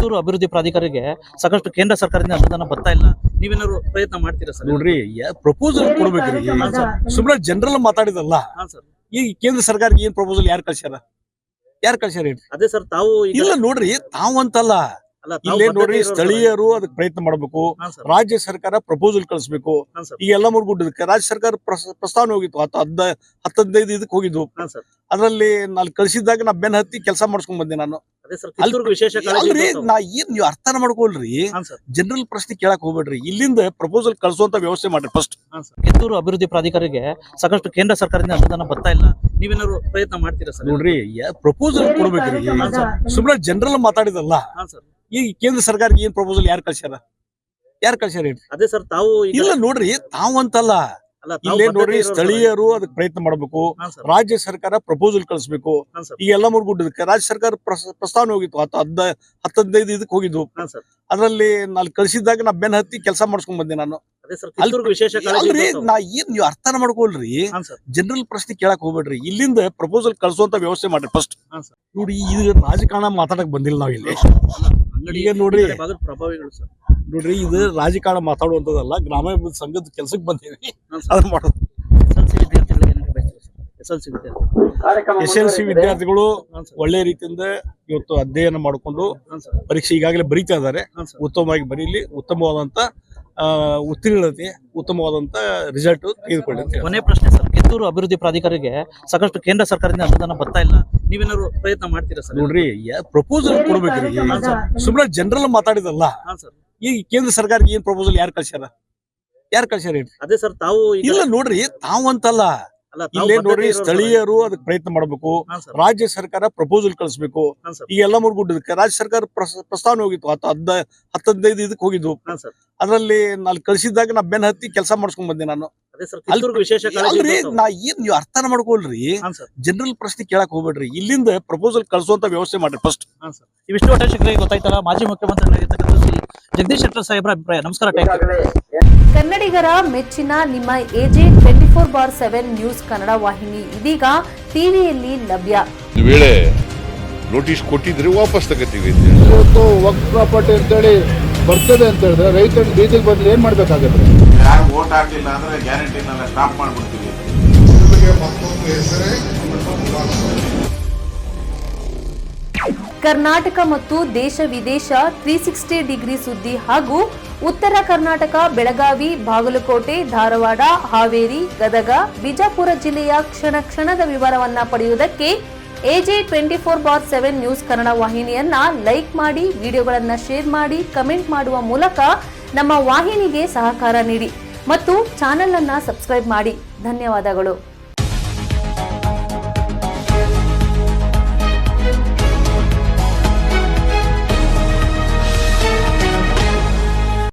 ಕಿತ್ತೂರು ಅಭಿವೃದ್ಧಿ ಪ್ರಾಧಿಕಾರಿಗೆ ಸಾಕಷ್ಟು ಕೇಂದ್ರ ಸರ್ಕಾರದಿಂದ ಅನುದಾನ ಬರ್ತಾ ಇಲ್ಲ. ನೀವೇನಾದ್ರು ಪ್ರಯತ್ನ ಮಾಡ್ತೀರಾ ಸರ್? ನೋಡ್ರಿ, ಪ್ರಪೋಸಲ್ ಕೊಡ್ಬೇಕ್ರಿ. ಸುಮ್ಮನೆ ಜನರಲ್ ಮಾತಾಡಿದಲ್ಲ. ಈ ಕೇಂದ್ರ ಸರ್ಕಾರಕ್ಕೆ ಏನ್ ಪ್ರಪೋಸಲ್ ಯಾರು ಕಳ್ಸ್ಯಾರ ಹೇಳಿ? ಅದೇ ಸರ್, ತಾವು ಇಲ್ಲ ನೋಡ್ರಿ, ತಾವಂತಲ್ಲ, ಇಲ್ಲೇ ನೋಡ್ರಿ, ಸ್ಥಳೀಯರು ಅದಕ್ಕೆ ಪ್ರಯತ್ನ ಮಾಡಬೇಕು. ರಾಜ್ಯ ಸರ್ಕಾರ ಪ್ರಪೋಸಲ್ ಕಳಿಸ್ಬೇಕು. ಈಗ ಎಲ್ಲ ಮುರ್ಗುಡ್ಡದಕ್ಕೆ ರಾಜ್ಯ ಸರ್ಕಾರ ಪ್ರಸ್ತಾವನೆ ಹೋಗಿತ್ತು, 10-15 ಇದಕ್ಕೆ ಹೋಗಿದ್ವು. ಅದ್ರಲ್ಲಿ ನಾನು ಕಳ್ಸಿದಾಗ ನಾ ಬೆನ್ ಹತ್ತಿ ಕೆಲಸ ಮಾಡಿಸ್ಕೊಂಡ್ ಬಂದೆ. ನಾನು ಅಲ್ರಿ, ನಾ ಏನ್ ನೀವು ಅರ್ಥ ಮಾಡ್ಕೊಳ್ರಿ, ಜನರಲ್ ಪ್ರಶ್ನೆ ಕೇಳಕ್ ಹೋಗ್ಬೇಡ್ರಿ. ಇಲ್ಲಿಂದ ಪ್ರಪೋಸಲ್ ಕಳ್ಸುವಂತ ವ್ಯವಸ್ಥೆ ಮಾಡ್ರಿ ಫಸ್ಟ್. ಕಿತ್ತೂರು ಅಭಿವೃದ್ಧಿ ಪ್ರಾಧಿಕಾರಿಗೆ ಸಾಕಷ್ಟು ಕೇಂದ್ರ ಸರ್ಕಾರದಿಂದ ಅನುದಾನ ಬರ್ತಾ ಇಲ್ಲ. ನೀವೇನಾದ್ರು ಪ್ರಯತ್ನ ಮಾಡ್ತೀರಾ ಸರ್? ನೋಡ್ರಿ, ಪ್ರಪೋಸಲ್ ಕೊಡ್ಬೇಕ್ರಿ. ಸುಮ್ಮನೆ ಜನರಲ್ ಮಾತಾಡಿದಲ್ಲ. ಈ ಕೇಂದ್ರ ಸರ್ಕಾರಕ್ಕೆ ಏನ್ ಪ್ರಪೋಸಲ್ ಯಾರು ಕಳ್ಸ್ಯಾರ ಹೇಳಿ? ಅದೇ ಸರ್, ತಾವು ಇಲ್ಲ ನೋಡ್ರಿ, ತಾವಂತಲ್ಲ, ಇಲ್ಲೇ ನೋಡ್ರಿ, ಸ್ಥಳೀಯರು ಅದಕ್ಕೆ ಪ್ರಯತ್ನ ಮಾಡಬೇಕು. ರಾಜ್ಯ ಸರ್ಕಾರ ಪ್ರಪೋಸಲ್ ಕಳಿಸ್ಬೇಕು. ಈಗ ಎಲ್ಲ ಮುರ್ಗುಡ್ಡದಕ್ಕೆ ರಾಜ್ಯ ಸರ್ಕಾರ ಪ್ರಸ್ತಾವನೆ ಹೋಗಿತ್ತು, 10-15 ಇದಕ್ಕೆ ಹೋಗಿದ್ವು. ಅದ್ರಲ್ಲಿ ನಾನು ಕಳ್ಸಿದಾಗ ನಾ ಬೆನ್ ಹತ್ತಿ ಕೆಲಸ ಮಾಡಿಸ್ಕೊಂಡ್ ಬಂದೆ. ನಾನು ಅಲ್ರಿ, ನಾ ಏನ್ ನೀವು ಅರ್ಥ ಮಾಡ್ಕೊಳ್ರಿ, ಜನರಲ್ ಪ್ರಶ್ನೆ ಕೇಳಕ್ ಹೋಗ್ಬೇಡ್ರಿ. ಇಲ್ಲಿಂದ ಪ್ರಪೋಸಲ್ ಕಳ್ಸುವಂತ ವ್ಯವಸ್ಥೆ ಮಾಡ್ರಿ ಫಸ್ಟ್. ನೋಡಿ, ಇದು ರಾಜಕಾರಣ ಮಾತಾಡಕ್ ಬಂದಿಲ್ಲ ನಾವ್ ಇಲ್ಲಿ. ಈಗ ನೋಡ್ರಿ, ಇದು ರಾಜಕಾರಣ ಮಾತಾಡುವಂತದಲ್ಲ, ಗ್ರಾಮಾಭಿವೃದ್ಧಿ ಸಂಘದ ಕೆಲ್ಸಕ್ಕೆ ಬಂದೇವಿ. ಅದನ್ನ ಮಾಡೋದು. SLC ವಿದ್ಯಾರ್ಥಿಗಳು ಒಳ್ಳೆ ರೀತಿಯಿಂದ ಇವತ್ತು ಅಧ್ಯಯನ ಮಾಡಿಕೊಂಡು ಪರೀಕ್ಷೆ ಈಗಾಗಲೇ ಬರೀತಾ ಇದ್ದಾರೆ. ಉತ್ತಮವಾಗಿ ಬರೀಲಿ, ಉತ್ತಮವಾದಂತ ಉತ್ತೀರ್ಣತೆ, ಉತ್ತಮವಾದಂತ ರಿಸಲ್ಟ್ ತೆಗೆದುಕೊಳ್ಳಿ ಅಂತ. ಕೊನೆ ಪ್ರಶ್ನೆ ಸರ್, ಕಿತ್ತೂರು ಅಭಿವೃದ್ಧಿ ಪ್ರಾಧಿಕಾರಿಗೆ ಸಾಕಷ್ಟು ಕೇಂದ್ರ ಸರ್ಕಾರದಿಂದ ಅನುದಾನ ಬರ್ತಾ ಇಲ್ಲ. ನೀವೇನಾದ್ರು ಪ್ರಯತ್ನ ಮಾಡ್ತೀರಾ ಸರ್? ನೋಡ್ರಿ, ಪ್ರಪೋಸಲ್ ಕೊಡ್ಬೇಕ್ರಿ. ಸುಮ್ಮನೆ ಜನರಲ್ ಮಾತಾಡಿದಲ್ಲ. ಈ ಕೇಂದ್ರ ಸರ್ಕಾರಕ್ಕೆ ಏನ್ ಪ್ರಪೋಸಲ್ ಯಾರು ಕಳ್ಸ್ಯಾರ ಹೇಳಿ? ಅದೇ ಸರ್, ತಾವು ಇಲ್ಲ ನೋಡ್ರಿ, ತಾವಂತಲ್ಲ, ಇಲ್ಲೇ ನೋಡ್ರಿ, ಸ್ಥಳೀಯರು ಅದಕ್ಕೆ ಪ್ರಯತ್ನ ಮಾಡಬೇಕು. ರಾಜ್ಯ ಸರ್ಕಾರ ಪ್ರಪೋಸಲ್ ಕಳಿಸ್ಬೇಕು. ಈಗ ಎಲ್ಲ ಮುರ್ಗುಡ್ಡದಕ್ಕೆ ರಾಜ್ಯ ಸರ್ಕಾರ ಪ್ರಸ್ತಾವನೆ ಹೋಗಿತ್ತು, 10-15 ಇದಕ್ಕೆ ಹೋಗಿದ್ವು. ಅದ್ರಲ್ಲಿ ನಾನು ಕಳ್ಸಿದಾಗ ನಾ ಬೆನ್ ಹತ್ತಿ ಕೆಲಸ ಮಾಡಿಸ್ಕೊಂಡ್ ಬಂದೆ. ನಾನು ಅಲ್ರಿ, ನಾ ಏನ್ ನೀವು ಅರ್ಥ ಮಾಡ್ಕೊಳ್ರಿ, ಜನರಲ್ ಪ್ರಶ್ನೆ ಕೇಳಕ್ ಹೋಗ್ಬೇಡ್ರಿ. ಇಲ್ಲಿಂದ ಪ್ರಪೋಸಲ್ ಕಳ್ಸುವಂತ ವ್ಯವಸ್ಥೆ ಮಾಡ್ರಿ ಫಸ್ಟ್. ಇವಿಷ್ಟು ಶಿಕ್ಷಕರಿಗೆ ಗೊತ್ತಾಯ್ತಲ್ಲ, ಮಾಜಿ ಮುಖ್ಯಮಂತ್ರಿಗಳಾಗಿರ್ತಕ್ಕಂಥ ಜಗದೀಶ್ ಶೆಟ್ಟರ್ ಸಾಹೇಬ್ರ ಅಭಿಪ್ರಾಯ. ನಮಸ್ಕಾರ. ಕನ್ನಡಿಗರ ಮೆಚ್ಚಿನ ನಿಮ್ಮ AJ 24/7 ನ್ಯೂಸ್ ಕನ್ನಡ ವಾಹಿನಿ ಇದೀಗ ಟಿವಿಯಲ್ಲಿ ಲಭ್ಯ. ವೇಳೆ ನೋಟಿಸ್ ಕೊಟ್ಟಿದ್ರೆ ವಾಪಸ್ ತಗೋತೀವಿ. ಇವತ್ತು ವಕ್ಫ್ ಪ್ರಾಪರ್ಟಿ ಅಂತೇಳಿ ಬರ್ತದೆ ಅಂತ ಹೇಳಿದ್ರೆ ರೈತರು ಬೀದಿಗೆ ಬಂದ್ರೆ ಏನ್ ಮಾಡ್ಬೇಕಾಗತ್ತೆ? ಯಾರು ವೋಟ್ ಹಾಕಿಲ್ಲ ಅಂದ್ರೆ ಗ್ಯಾರಂಟಿನೆಲ್ಲ ಸ್ಟಾಪ್ ಮಾಡ್ಬಿಡ್ತೀವಿ. ಕರ್ನಾಟಕ ಮತ್ತು ದೇಶ ವಿದೇಶ 360 ಡಿಗ್ರಿ ಸುದ್ದಿ ಹಾಗೂ ಉತ್ತರ ಕರ್ನಾಟಕ, ಬೆಳಗಾವಿ, ಬಾಗಲಕೋಟೆ, ಧಾರವಾಡ, ಹಾವೇರಿ, ಗದಗ, ಬಿಜಾಪುರ ಜಿಲ್ಲೆಯ ಕ್ಷಣ ಕ್ಷಣದ ವಿವರವನ್ನ ಪಡೆಯುವುದಕ್ಕೆ AJ 24/7 ನ್ಯೂಸ್ ಕನ್ನಡ ವಾಹಿನಿಯನ್ನ ಲೈಕ್ ಮಾಡಿ, ವಿಡಿಯೋಗಳನ್ನ ಶೇರ್ ಮಾಡಿ, ಕಮೆಂಟ್ ಮಾಡುವ ಮೂಲಕ ನಮ್ಮ ವಾಹಿನಿಗೆ ಸಹಕಾರ ನೀಡಿ ಮತ್ತು ಚಾನೆಲ್ ಅನ್ನ ಸಬ್ಸ್ಕ್ರೈಬ್ ಮಾಡಿ. ಧನ್ಯವಾದಗಳು.